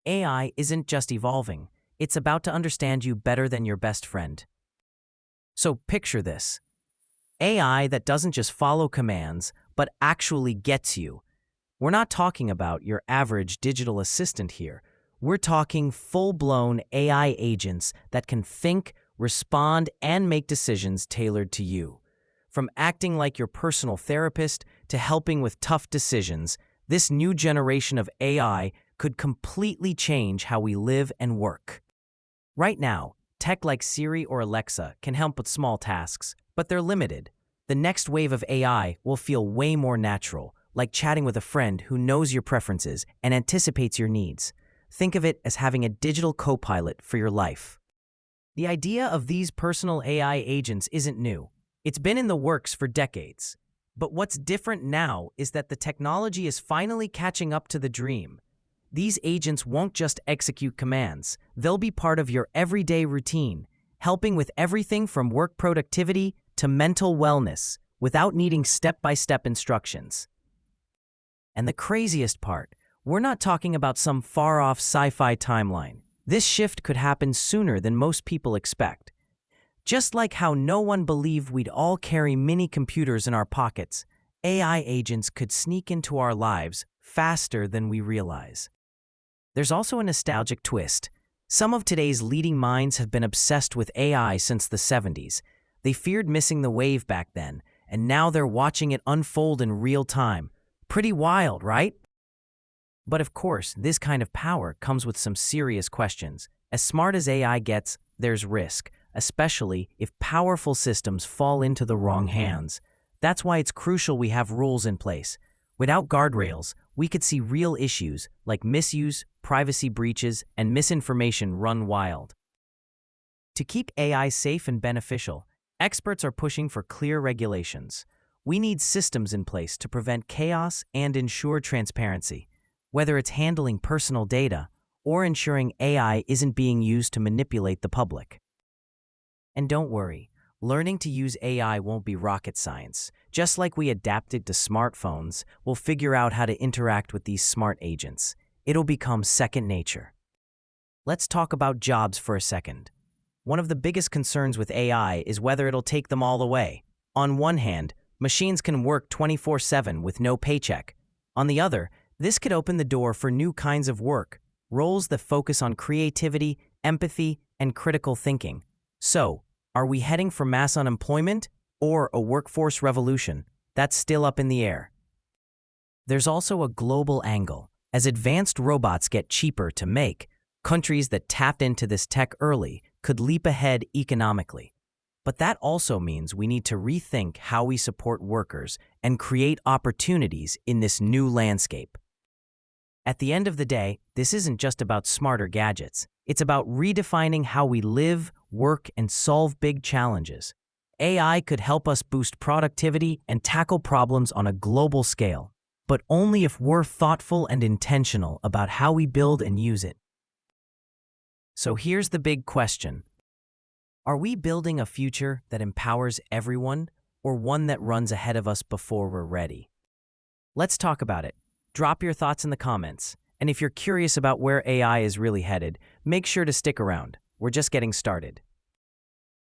AI isn't just evolving, it's about to understand you better than your best friend. So picture this. AI that doesn't just follow commands, but actually gets you. We're not talking about your average digital assistant here. We're talking full-blown AI agents that can think, respond, and make decisions tailored to you. From acting like your personal therapist to helping with tough decisions, this new generation of AI could completely change how we live and work. Right now, tech like Siri or Alexa can help with small tasks, but they're limited. The next wave of AI will feel way more natural, like chatting with a friend who knows your preferences and anticipates your needs. Think of it as having a digital co-pilot for your life. The idea of these personal AI agents isn't new. It's been in the works for decades. But what's different now is that the technology is finally catching up to the dream. These agents won't just execute commands. They'll be part of your everyday routine, helping with everything from work productivity to mental wellness without needing step-by-step instructions. And the craziest part, we're not talking about some far-off sci-fi timeline. This shift could happen sooner than most people expect. Just like how no one believed we'd all carry mini computers in our pockets, AI agents could sneak into our lives faster than we realize. There's also a nostalgic twist. Some of today's leading minds have been obsessed with AI since the 70s. They feared missing the wave back then, and now they're watching it unfold in real time. Pretty wild, right? But of course, this kind of power comes with some serious questions. As smart as AI gets, there's risk, especially if powerful systems fall into the wrong hands. That's why it's crucial we have rules in place. Without guardrails, we could see real issues like misuse, privacy breaches, and misinformation run wild. To keep AI safe and beneficial, experts are pushing for clear regulations. We need systems in place to prevent chaos and ensure transparency, whether it's handling personal data or ensuring AI isn't being used to manipulate the public. And don't worry, learning to use AI won't be rocket science. Just like we adapted to smartphones, we'll figure out how to interact with these smart agents. It'll become second nature. Let's talk about jobs for a second. One of the biggest concerns with AI is whether it'll take them all away. On one hand, machines can work 24/7 with no paycheck. On the other, this could open the door for new kinds of work, roles that focus on creativity, empathy, and critical thinking. So, are we heading for mass unemployment or a workforce revolution? That's still up in the air. There's also a global angle. As advanced robots get cheaper to make, countries that tapped into this tech early could leap ahead economically. But that also means we need to rethink how we support workers and create opportunities in this new landscape. At the end of the day, this isn't just about smarter gadgets. It's about redefining how we live, work, and solve big challenges. AI could help us boost productivity and tackle problems on a global scale, but only if we're thoughtful and intentional about how we build and use it. So here's the big question. Are we building a future that empowers everyone, or one that runs ahead of us before we're ready? Let's talk about it. Drop your thoughts in the comments. And if you're curious about where AI is really headed, make sure to stick around. We're just getting started.